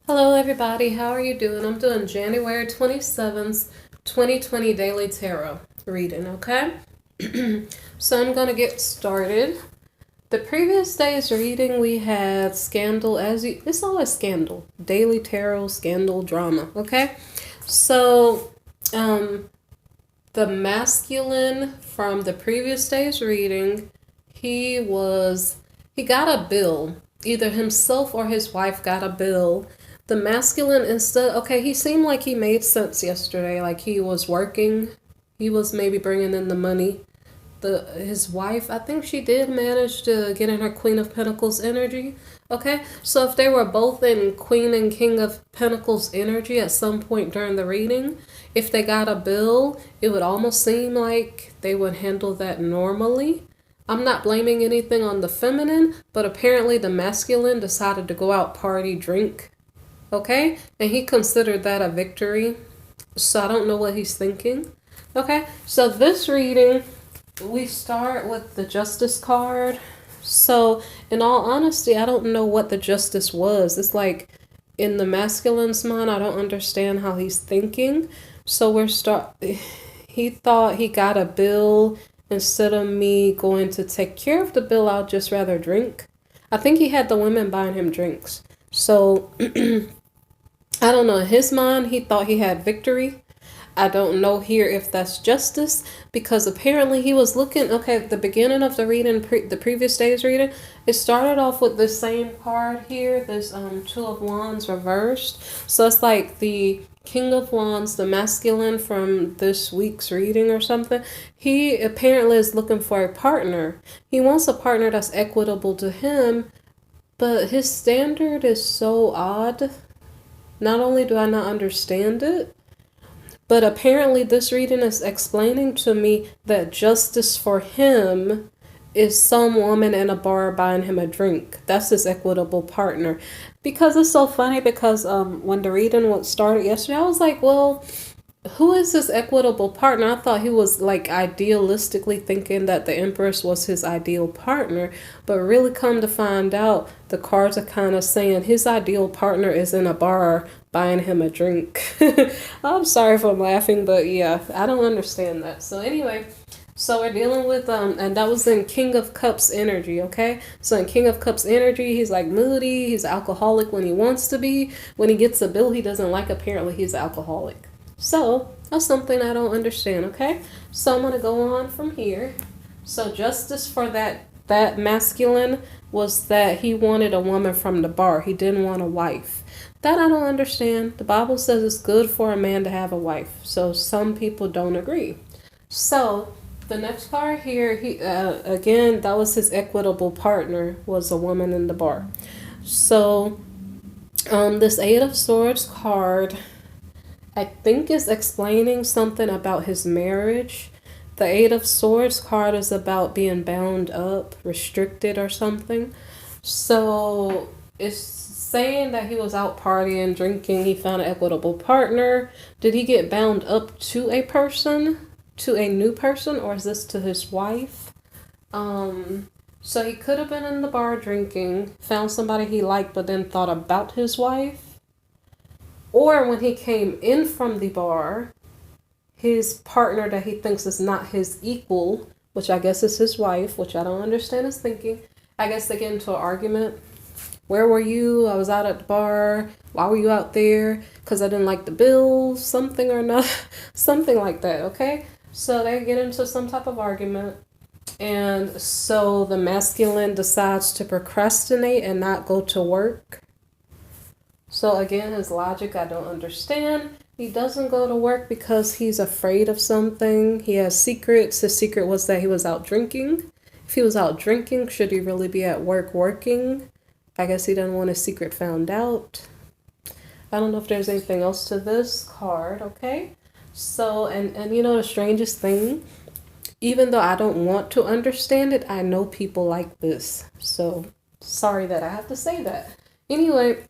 Hello, everybody. How are you doing? I'm doing January 27th, 2020 Daily Tarot reading, okay? So I'm going to get started. The previous day's reading, we had scandal, it's always scandal. Daily Tarot, scandal, drama, okay? So, the masculine from the previous day's reading, he got a bill. Either himself or his wife got a bill. The masculine instead, okay, he seemed like he made sense yesterday. Like he was working, he was maybe bringing in the money. His wife, I think she did manage to get in her Queen of Pentacles energy. Okay, so if they were both in Queen and King of Pentacles energy at some point during the reading, if they got a bill, it would almost seem like they would handle that normally. I'm not blaming anything on the feminine, but apparently the masculine decided to go out, party, drink. Okay, and he considered that a victory. So I don't know what he's thinking. Okay, so this reading, we start with the Justice card. So, in all honesty, I don't know what the Justice was. It's like in the masculine's mind, I don't understand how he's thinking. So he thought he got a bill. Instead of me going to take care of the bill, I'll just rather drink. I think he had the women buying him drinks. So, I don't know. In his mind, he thought he had victory. I don't know here if that's justice, because apparently he was looking, okay, at the beginning of the reading, the previous day's reading, it started off with the same card here, this Two of Wands reversed. So it's like the King of Wands, the masculine from this week's reading or something. He apparently is looking for a partner. He wants a partner that's equitable to him, but his standard is so odd. Not only do I not understand it, but apparently this reading is explaining to me that justice for him is some woman in a bar buying him a drink. That's his equitable partner. Because it's so funny, because when the reading started yesterday, I was like, well, who is his equitable partner? I thought he was like idealistically thinking that the Empress was his ideal partner, but really come to find out, the cards are kind of saying his ideal partner is in a bar buying him a drink. I'm sorry if I'm laughing, but yeah, I don't understand that. So anyway, so we're dealing with and that was in King of Cups energy, okay? So in King of Cups energy, he's like moody, he's alcoholic when he wants to be. When he gets a bill he doesn't like, apparently he's alcoholic. So that's something I don't understand, okay? So I'm gonna go on from here. So justice for that masculine was that he wanted a woman from the bar. He didn't want a wife. That I don't understand. The Bible says it's good for a man to have a wife. So some people don't agree. So the next card here, he again, that was his equitable partner, was a woman in the bar. So this Eight of Swords card, I think, is explaining something about his marriage. The Eight of Swords card is about being bound up, restricted or something. So it's saying that he was out partying, drinking, he found an equitable partner. Did he get bound up to a person, to a new person, or is this to his wife? So he could have been in the bar drinking, found somebody he liked, but then thought about his wife. Or when he came in from the bar, his partner that he thinks is not his equal, which I guess is his wife, which I don't understand his thinking. I guess they get into an argument. Where were you? I was out at the bar. Why were you out there? Because I didn't like the bill, something or not, something like that, okay? So they get into some type of argument. And so the masculine decides to procrastinate and not go to work. So again, his logic I don't understand. He doesn't go to work because he's afraid of something. He has secrets. His secret was that he was out drinking. If he was out drinking, should he really be at work working? I guess he didn't want his secret found out. I don't know if there's anything else to this card, okay? So, and you know the strangest thing? Even though I don't want to understand it, I know people like this. So, sorry that I have to say that. Anyway,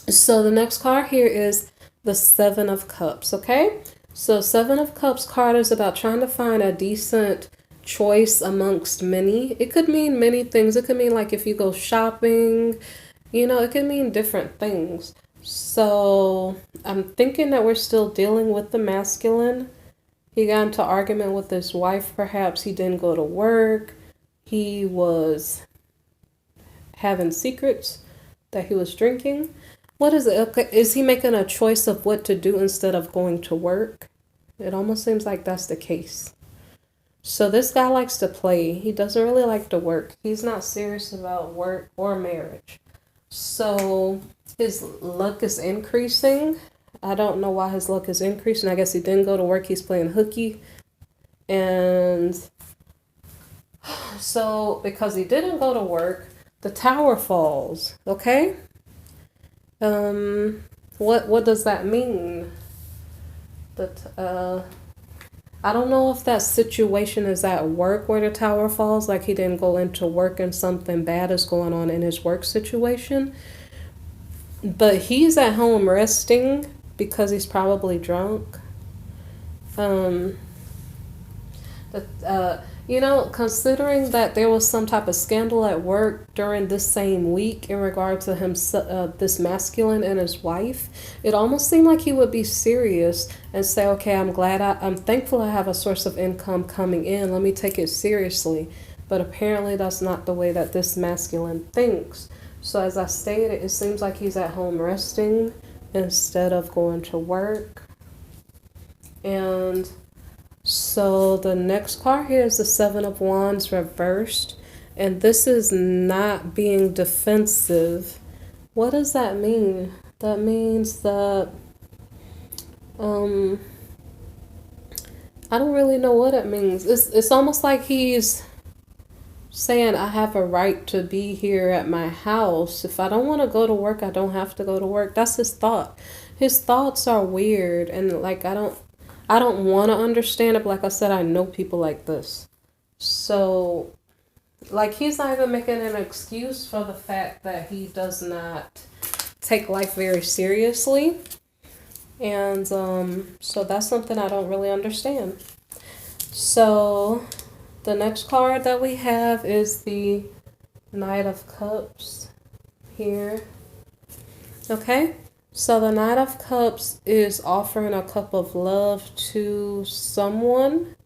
so the next card here is the Seven of Cups, okay? So Seven of Cups card is about trying to find a decent choice amongst many. It could mean many things. It could mean like if you go shopping, you know, it could mean different things. So I'm thinking that we're still dealing with the masculine. He got into argument with his wife, perhaps. He didn't go to work. He was having secrets that he was drinking. What is it? Okay, is he making a choice of what to do instead of going to work? It almost seems like that's the case. So this guy likes to play. He doesn't really like to work. He's not serious about work or marriage. So his luck is increasing. I don't know why his luck is increasing. I guess he didn't go to work. He's playing hooky. And so because he didn't go to work, the tower falls. Okay? What does that mean? That I don't know if that situation is at work where the tower falls, like he didn't go into work and something bad is going on in his work situation. But he's at home resting because he's probably drunk. Considering that there was some type of scandal at work during this same week in regard to him, this masculine and his wife, it almost seemed like he would be serious and say, okay, I'm thankful I have a source of income coming in. Let me take it seriously. But apparently that's not the way that this masculine thinks. So as I stated, it seems like he's at home resting instead of going to work. And so the next card here is the Seven of Wands reversed. And this is not being defensive. What does that mean? That means that I don't really know what it means. It's almost like he's saying I have a right to be here at my house. If I don't want to go to work, I don't have to go to work. That's his thought. His thoughts are weird, and like I don't want to understand it, but like I said, I know people like this. So like he's not even making an excuse for the fact that he does not take life very seriously. And so that's something I don't really understand. So the next card that we have is the Knight of Cups here. Okay, so the Knight of Cups is offering a cup of love to someone.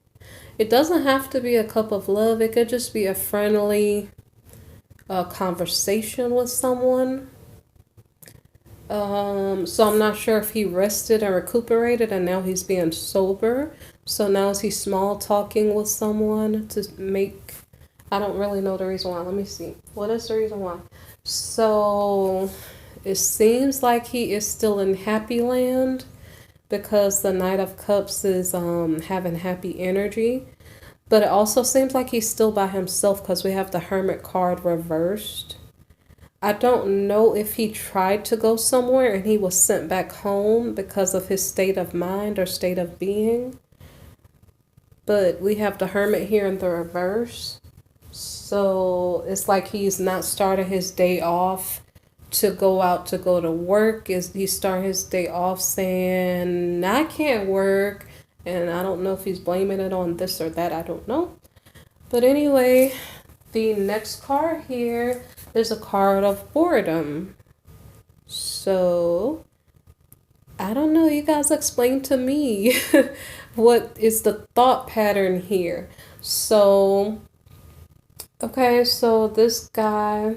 It doesn't have to be a cup of love. It could just be a friendly conversation with someone. So I'm not sure if he rested and recuperated and now he's being sober. So now is he small talking with someone to make, I don't really know the reason why. Let me see. What is the reason why? So it seems like he is still in happy land because the Knight of Cups is having happy energy. But it also seems like he's still by himself because we have the Hermit card reversed. I don't know if he tried to go somewhere and he was sent back home because of his state of mind or state of being. But we have the Hermit here in the reverse. So it's like he's not started his day off to go out to go to work. He started his day off saying, I can't work. And I don't know if he's blaming it on this or that. I don't know. But anyway, the next card here is a card of boredom. So I don't know. You guys explain to me what is the thought pattern here. So, okay, so this guy,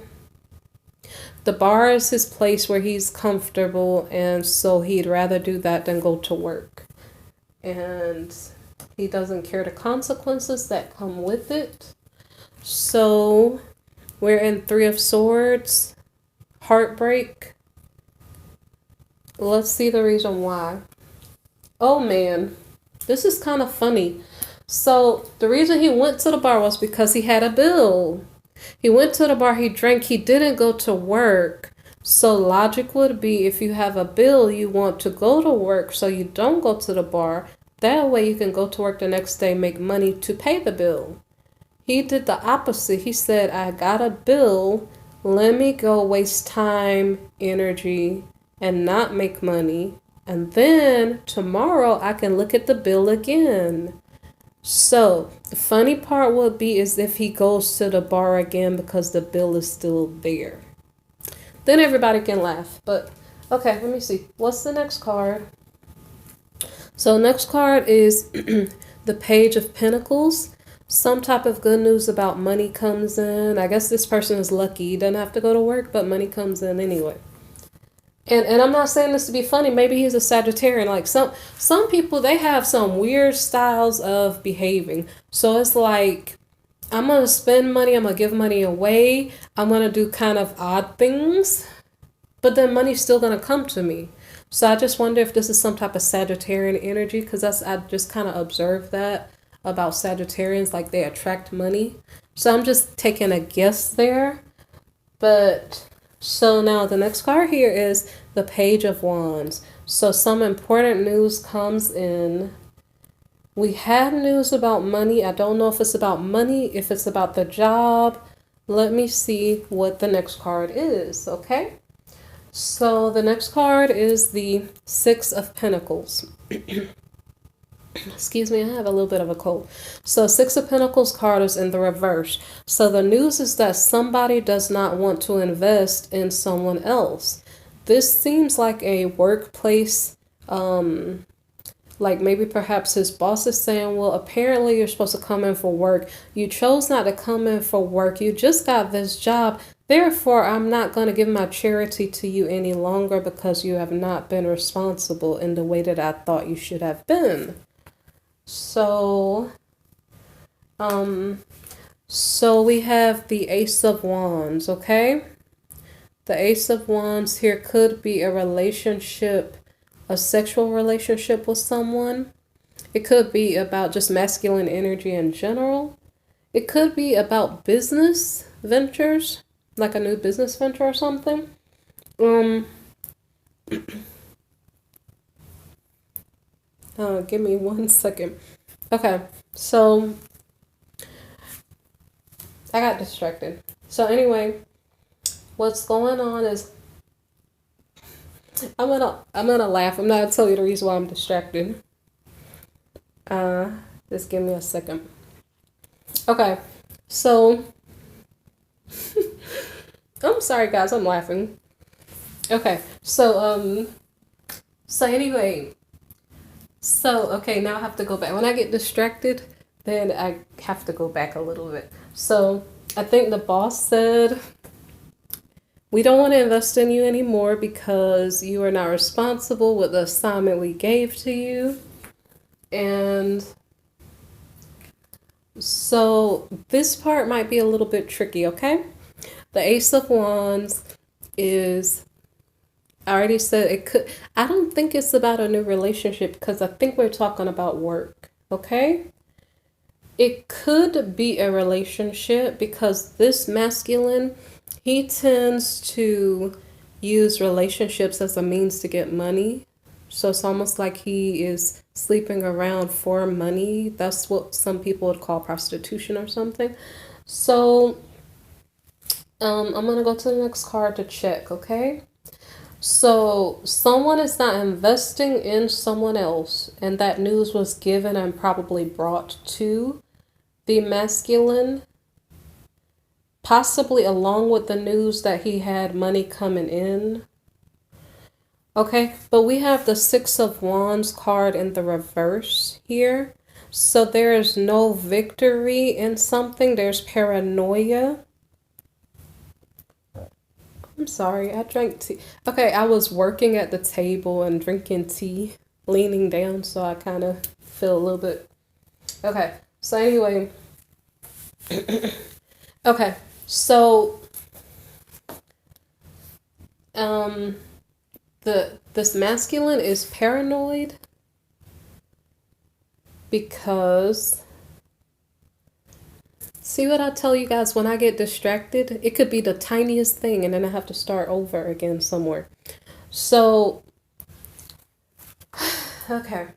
the bar is his place where he's comfortable, and so he'd rather do that than go to work. And he doesn't care the consequences that come with it. So we're in Three of Swords, heartbreak. Let's see the reason why. Oh man, this is kind of funny. So the reason he went to the bar was because he had a bill. He went to the bar, he drank, he didn't go to work. So logic would be if you have a bill, you want to go to work so you don't go to the bar. That way you can go to work the next day, make money to pay the bill. He did the opposite. He said, I got a bill. Let me go waste time, energy, and not make money. And then tomorrow I can look at the bill again. So the funny part would be is if he goes to the bar again because the bill is still there. Then everybody can laugh. But Okay, let me see. What's the next card? So next card is the Page of Pentacles. Some type of good news about money comes in. I guess this person is lucky. He doesn't have to go to work, but money comes in anyway. And I'm not saying this to be funny. Maybe he's a Sagittarian. Like some people, they have some weird styles of behaving. So it's like, I'm going to spend money. I'm going to give money away. I'm going to do kind of odd things. But then money's still going to come to me. So I just wonder if this is some type of Sagittarian energy. Because I just kind of observed that about Sagittarians. Like they attract money. So I'm just taking a guess there. But so now the next card here is the Page of Wands. So some important news comes in. We had news about money. I don't know if it's about money, if it's about the job. Let me see what the next card is, okay? So the next card is the Six of Pentacles. Excuse me, I have a little bit of a cold. So Six of Pentacles card is in the reverse. So the news is that somebody does not want to invest in someone else. This seems like a workplace, like maybe perhaps his boss is saying, well, apparently you're supposed to come in for work. You chose not to come in for work. You just got this job. Therefore, I'm not going to give my charity to you any longer because you have not been responsible in the way that I thought you should have been. So we have the Ace of Wands, okay? The Ace of Wands here could be a relationship, a sexual relationship with someone. It could be about just masculine energy in general. It could be about business ventures, like a new business venture or something. Give me 1 second. Okay, so I got distracted. So anyway, what's going on is I'm gonna laugh. I'm not gonna tell you the reason why I'm distracted. Just give me a second. Okay, so I'm sorry guys, I'm laughing. Okay, so anyway. So, okay, now I have to go back. When I get distracted, then I have to go back a little bit. So, I think the boss said, we don't want to invest in you anymore because you are not responsible with the assignment we gave to you. And so, this part might be a little bit tricky, okay? The Ace of Wands is... I already said it could. I don't think it's about a new relationship because I think we're talking about work, okay? It could be a relationship because this masculine, he tends to use relationships as a means to get money. So it's almost like he is sleeping around for money. That's what some people would call prostitution or something. So I'm going to go to the next card to check, okay? So someone is not investing in someone else, and that news was given and probably brought to the masculine, possibly along with the news that he had money coming in. Okay, but we have the Six of Wands card in the reverse here. So there is no victory in something. There's paranoia. I'm sorry, I drank tea. Okay, I was working at the table and drinking tea, leaning down, so I kind of feel a little bit... Okay, so anyway. Okay, so... This masculine is paranoid because... See what I tell you guys, when I get distracted, it could be the tiniest thing and then I have to start over again somewhere. So, okay.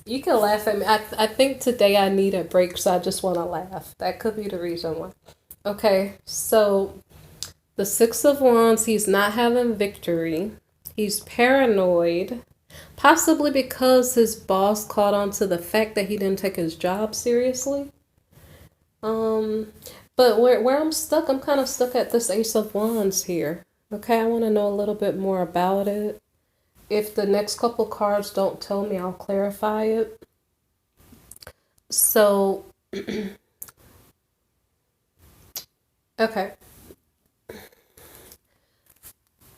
You can laugh at me. I think today I need a break, so I just want to laugh. That could be the reason why. Okay, so the Six of Wands, he's not having victory. He's paranoid. Possibly because his boss caught on to the fact that he didn't take his job seriously. But where I'm stuck, I'm kind of stuck at this Ace of Wands here. Okay, I want to know a little bit more about it. If the next couple cards don't tell me, I'll clarify it. So, okay.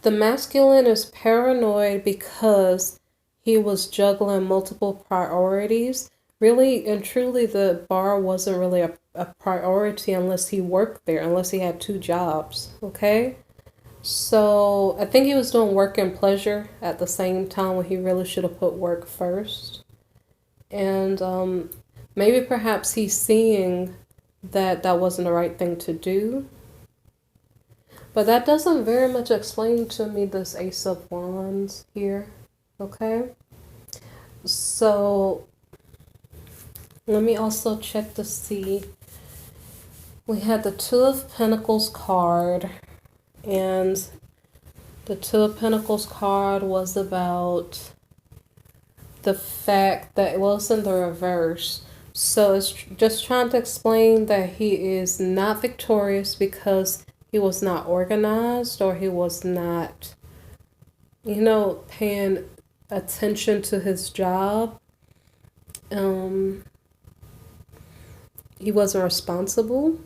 The masculine is paranoid because he was juggling multiple priorities. Really and truly, the bar wasn't really a priority unless he worked there, unless he had two jobs, okay? So I think he was doing work and pleasure at the same time when he really should have put work first. And maybe perhaps he's seeing that that wasn't the right thing to do. But that doesn't very much explain to me this Ace of Wands here, okay? So let me also check to see. We had the Two of Pentacles card, and the Two of Pentacles card was about the fact that it was in the reverse. So it's just trying to explain that he is not victorious because he was not organized, or he was not, paying attention to his job. He wasn't responsible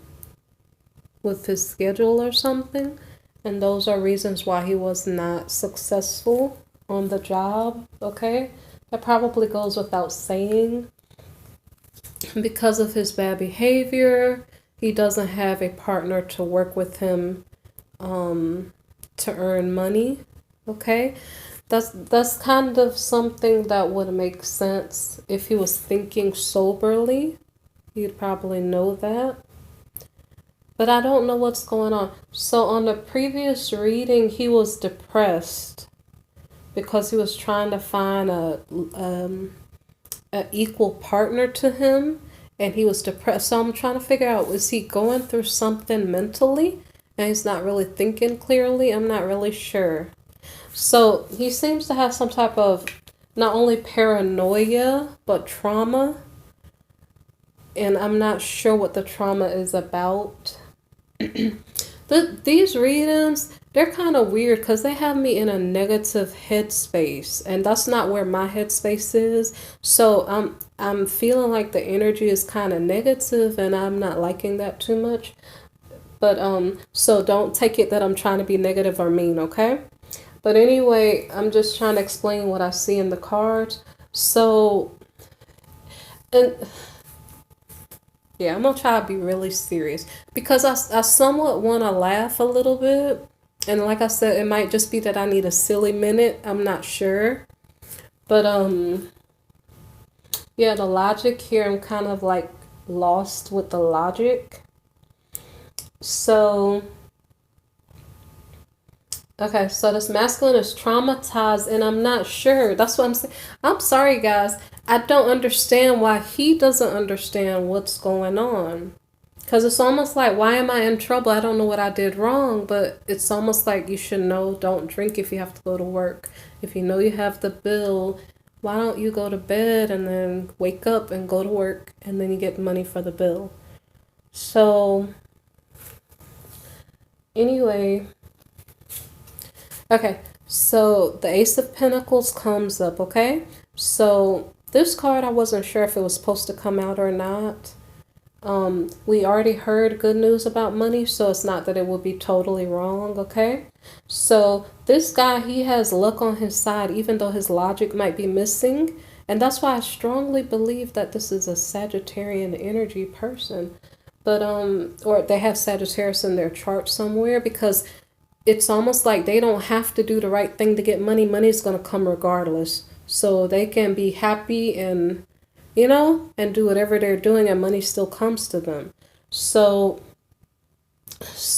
with his schedule or something. And those are reasons why he was not successful on the job, okay? That probably goes without saying. Because of his bad behavior, he doesn't have a partner to work with him to earn money, okay? That's kind of something that would make sense if he was thinking soberly. You'd probably know that. But I don't know what's going on. So on the previous reading, he was depressed because he was trying to find a equal partner to him, and he was depressed. So I'm trying to figure out, is he going through something mentally and he's not really thinking clearly? I'm not really sure. So he seems to have some type of not only paranoia but trauma, and I'm not sure what the trauma is about. These readings, they're kind of weird because they have me in a negative headspace, and that's not where my headspace is. So I'm feeling like the energy is kind of negative, and I'm not liking that too much. But so don't take it that I'm trying to be negative or mean, okay? But anyway, I'm just trying to explain what I see in the cards. So, and yeah, I'm gonna try to be really serious because I somewhat want to laugh a little bit. And like I said, it might just be that I need a silly minute. I'm not sure. But yeah, the logic here, I'm kind of like lost with the logic. So okay, so this masculine is traumatized, and I'm not sure. That's what I'm saying. I'm sorry, guys. I don't understand why he doesn't understand what's going on. Because it's almost like, why am I in trouble? I don't know what I did wrong, but it's almost like you should know, don't drink if you have to go to work. If you know you have the bill, why don't you go to bed and then wake up and go to work, and then you get money for the bill? So, anyway. Okay, so the Ace of Pentacles comes up, okay? So this card, I wasn't sure if it was supposed to come out or not. We already heard good news about money, so it's not that it would be totally wrong, okay? So this guy, he has luck on his side, even though his logic might be missing. And that's why I strongly believe that this is a Sagittarian energy person. But, or they have Sagittarius in their chart somewhere, because it's almost like they don't have to do the right thing to get money. Money's going to come regardless. So they can be happy and, and do whatever they're doing, and money still comes to them. So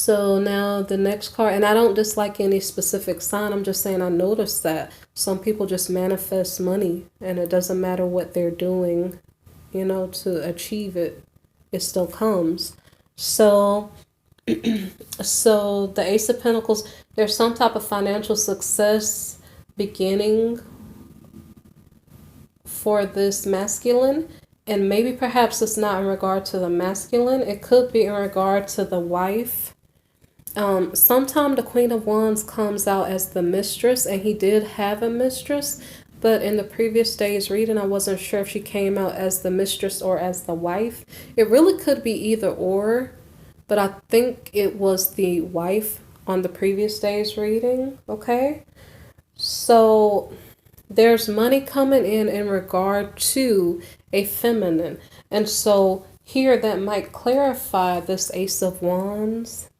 now the next card, and I don't dislike any specific sign. I'm just saying I noticed that some people just manifest money, and it doesn't matter what they're doing, to achieve it. It still comes. So the Ace of Pentacles, there's some type of financial success beginning for this masculine, and maybe perhaps it's not in regard to the masculine. It could be in regard to the wife. Sometime the Queen of Wands comes out as the mistress, and he did have a mistress, but in the previous day's reading, I wasn't sure if she came out as the mistress or as the wife. It really could be either or, but I think it was the wife on the previous day's reading, okay? So there's money coming in regard to a feminine. And so here that might clarify this Ace of Wands,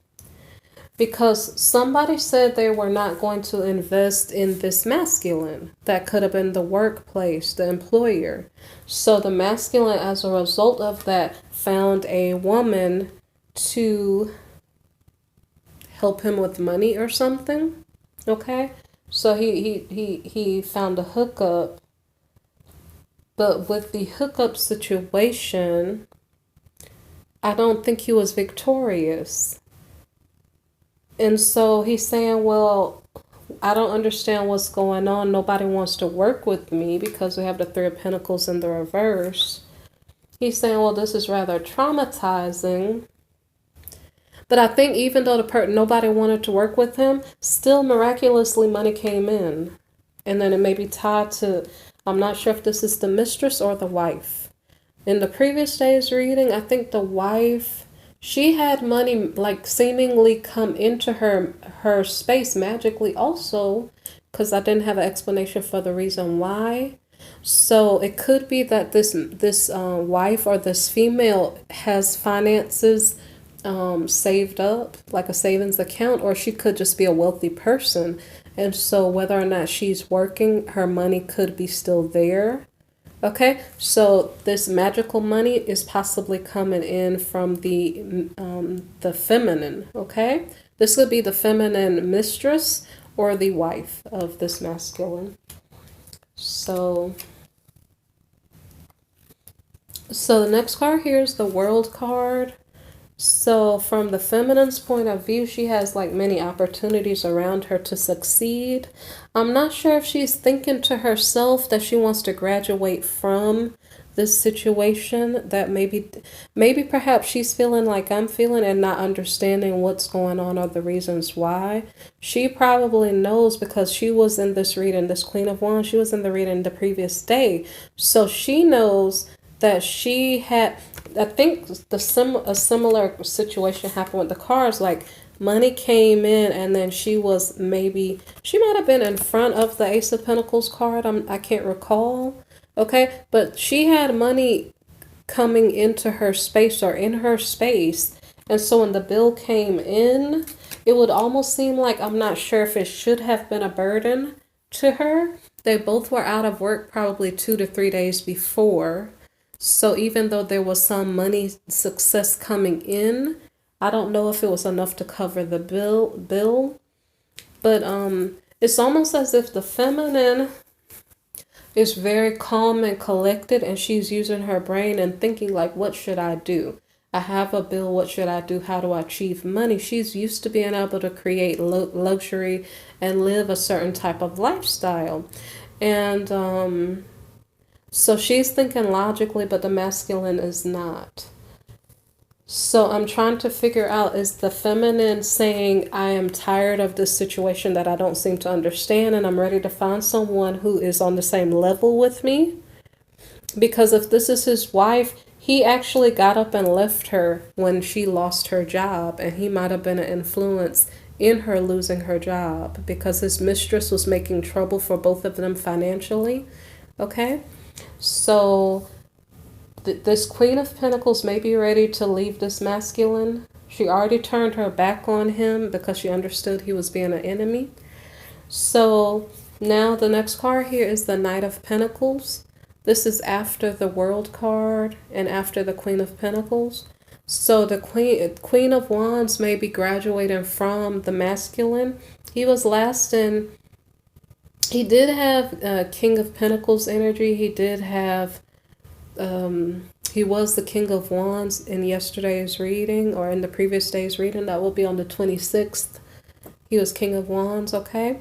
because somebody said they were not going to invest in this masculine. That could have been the workplace, the employer. So the masculine, as a result of that, found a woman to help him with money or something. Okay? So he found a hookup. But with the hookup situation, I don't think he was victorious. And so he's saying, well, I don't understand what's going on. Nobody wants to work with me because we have the Three of Pentacles in the reverse. He's saying, well, this is rather traumatizing. But I think even though nobody wanted to work with him, still miraculously money came in. And then it may be tied to, I'm not sure if this is the mistress or the wife. In the previous day's reading, I think the wife, she had money like seemingly come into her space magically also, because I didn't have an explanation for the reason why. So it could be that this wife or this female has finances saved up, like a savings account, or she could just be a wealthy person. And so whether or not she's working, her money could be still there. Okay, so this magical money is possibly coming in from the feminine, okay? This could be the feminine mistress or the wife of this masculine. So the next card here is the World card. So from the feminine's point of view, she has like many opportunities around her to succeed. I'm not sure if she's thinking to herself that she wants to graduate from this situation, that maybe perhaps she's feeling like I'm feeling and not understanding what's going on or the reasons why. She probably knows because she was in this reading, this Queen of Wands, she was in the reading the previous day. So she knows that she had, I think a similar situation happened with the cards. Like money came in and then she might have been in front of the Ace of Pentacles card. I can't recall. Okay. But she had money coming into her space or in her space. And so when the bill came in, it would almost seem like, I'm not sure if it should have been a burden to her. They both were out of work probably 2 to 3 days before. So even though there was some money success coming in, I don't know if it was enough to cover the bill. But it's almost as if the feminine is very calm and collected, and she's using her brain and thinking like, what should I do? I have a bill. What should I do? How do I achieve money? She's used to being able to create luxury and live a certain type of lifestyle. And so she's thinking logically, but the masculine is not. So I'm trying to figure out, is the feminine saying, I am tired of this situation that I don't seem to understand, and I'm ready to find someone who is on the same level with me? Because if this is his wife, he actually got up and left her when she lost her job, and he might have been an influence in her losing her job because his mistress was making trouble for both of them financially. Okay? So this Queen of Pentacles may be ready to leave this masculine. She already turned her back on him because she understood he was being an enemy. So now the next card here is the Knight of Pentacles. This is after the World card and after the Queen of Pentacles. So the Queen of Wands may be graduating from the masculine. He was last in... He did have King of Pentacles energy. He did have, he was the King of Wands in yesterday's reading or in the previous day's reading. That will be on the 26th. He was King of Wands, okay?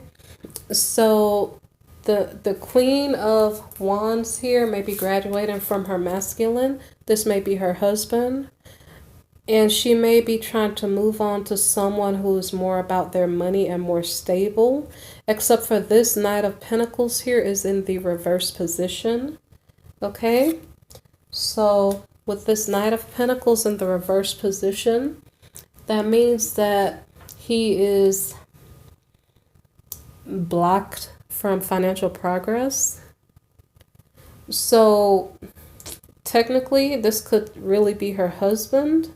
So the Queen of Wands here may be graduating from her masculine. This may be her husband. And she may be trying to move on to someone who's more about their money and more stable. Except for this Knight of Pentacles here is in the reverse position. Okay? So with this Knight of Pentacles in the reverse position, that means that he is blocked from financial progress. So technically, this could really be her husband.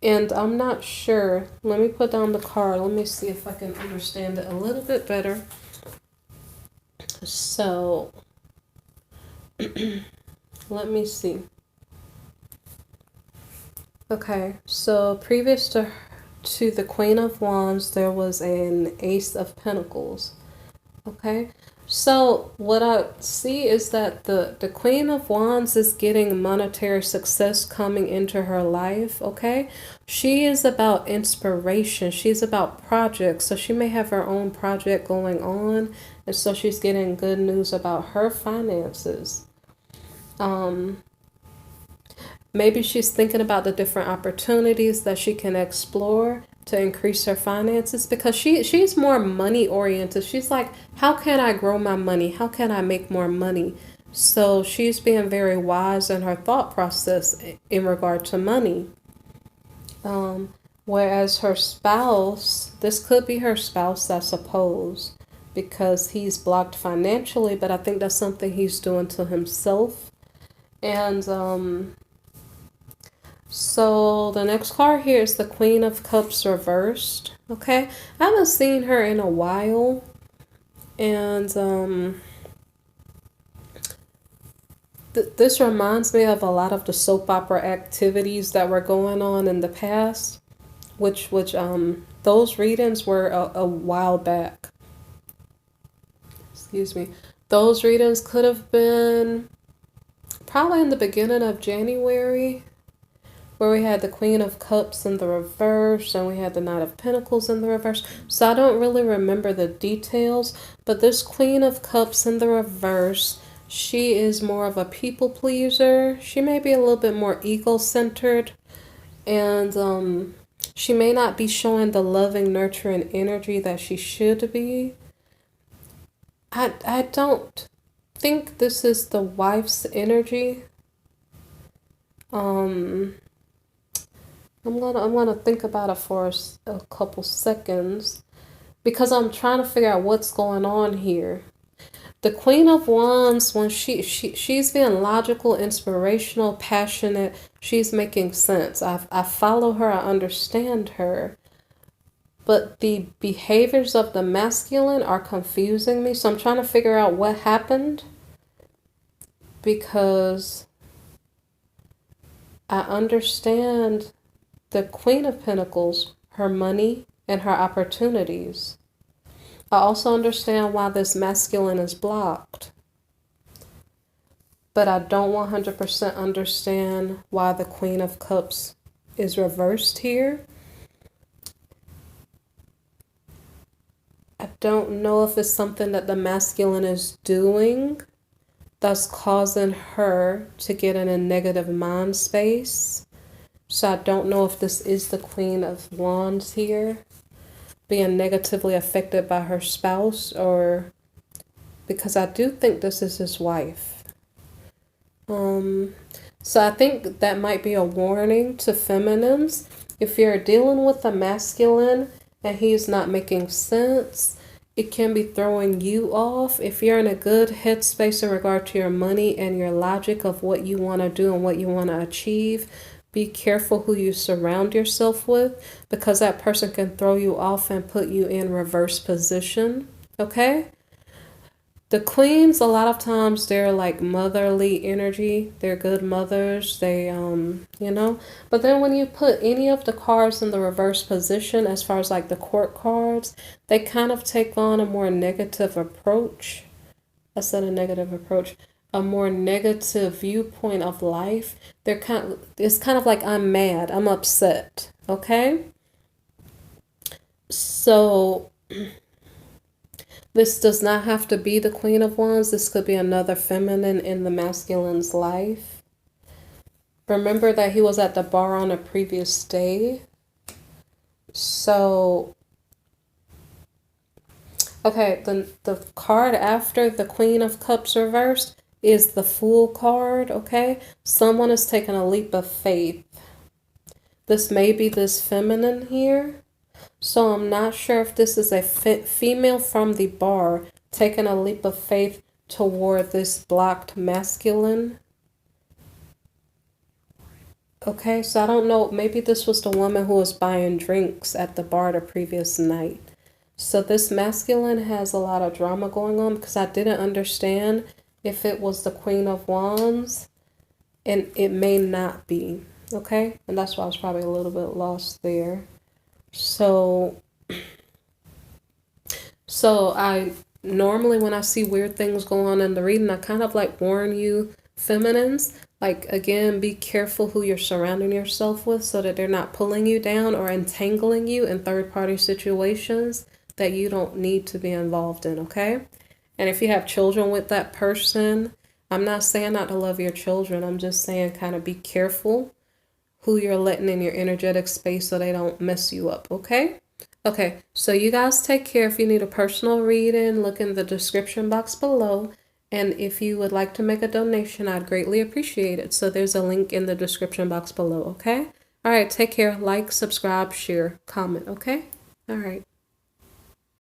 And I'm not sure. Let me put down the card. Let me see if I can understand it a little bit better. So, let me see. Okay, so previous to the Queen of Wands, there was an Ace of Pentacles. Okay, so what I see is that the Queen of Wands is getting monetary success coming into her life. Okay, she is about inspiration. She's about projects. So she may have her own project going on, and so she's getting good news about her finances. Maybe she's thinking about the different opportunities that she can explore to increase her finances, because she's more money oriented. She's like, how can I grow my money? How can I make more money? So she's being very wise in her thought process in regard to money. Whereas her spouse, this could be her spouse, I suppose, because he's blocked financially, but I think that's something he's doing to himself. And so the next card here is the Queen of Cups reversed. Okay, I haven't seen her in a while, and this reminds me of a lot of the soap opera activities that were going on in the past, which those readings were a while back. Excuse me. Those readings could have been probably in the beginning of January, where we had the Queen of Cups in the reverse and we had the Knight of Pentacles in the reverse. So I don't really remember the details, but this Queen of Cups in the reverse, she is more of a people pleaser. She may be a little bit more ego-centered, and she may not be showing the loving, nurturing energy that she should be. I don't think this is the wife's energy. I'm gonna think about it for a couple seconds, because I'm trying to figure out what's going on here. The Queen of Wands, when she's being logical, inspirational, passionate, she's making sense. I follow her, I understand her. But the behaviors of the masculine are confusing me, so I'm trying to figure out what happened, because I understand the Queen of Pentacles, her money, and her opportunities. I also understand why this masculine is blocked. But I don't 100% understand why the Queen of Cups is reversed here. I don't know if it's something that the masculine is doing that's causing her to get in a negative mind space. So I don't know if this is the Queen of Wands here being negatively affected by her spouse, or because I do think this is his wife. So I think that might be a warning to feminines. If you're dealing with a masculine and he's not making sense, it can be throwing you off. If you're in a good headspace in regard to your money and your logic of what you want to do and what you want to achieve, be careful who you surround yourself with, because that person can throw you off and put you in reverse position. Okay? The queens, a lot of times, they're like motherly energy. They're good mothers. They, But then when you put any of the cards in the reverse position, as far as like the court cards, they kind of take on a more negative approach. I said a negative approach. A more negative viewpoint of life. It's kind of like, I'm mad, I'm upset. Okay? So this does not have to be the Queen of Wands. This could be another feminine in the masculine's life. Remember that he was at the bar on a previous day. So, okay, the card after the Queen of Cups reversed is the Fool card, okay? Someone is taking a leap of faith. This may be this feminine here. So I'm not sure if this is a female from the bar taking a leap of faith toward this blocked masculine. Okay, so I don't know. Maybe this was the woman who was buying drinks at the bar the previous night. So this masculine has a lot of drama going on because I didn't understand if it was the Queen of Wands, and it may not be. Okay, and that's why I was probably a little bit lost there. So I normally, when I see weird things go on in the reading, I kind of like warn you feminines, like, again, be careful who you're surrounding yourself with so that they're not pulling you down or entangling you in third-party situations that you don't need to be involved in, okay? And if you have children with that person, I'm not saying not to love your children. I'm just saying kind of be careful who you're letting in your energetic space so they don't mess you up, okay? Okay, so you guys take care. If you need a personal reading, look in the description box below. And if you would like to make a donation, I'd greatly appreciate it. So there's a link in the description box below, okay? All right, take care. Like, subscribe, share, comment, okay? All right.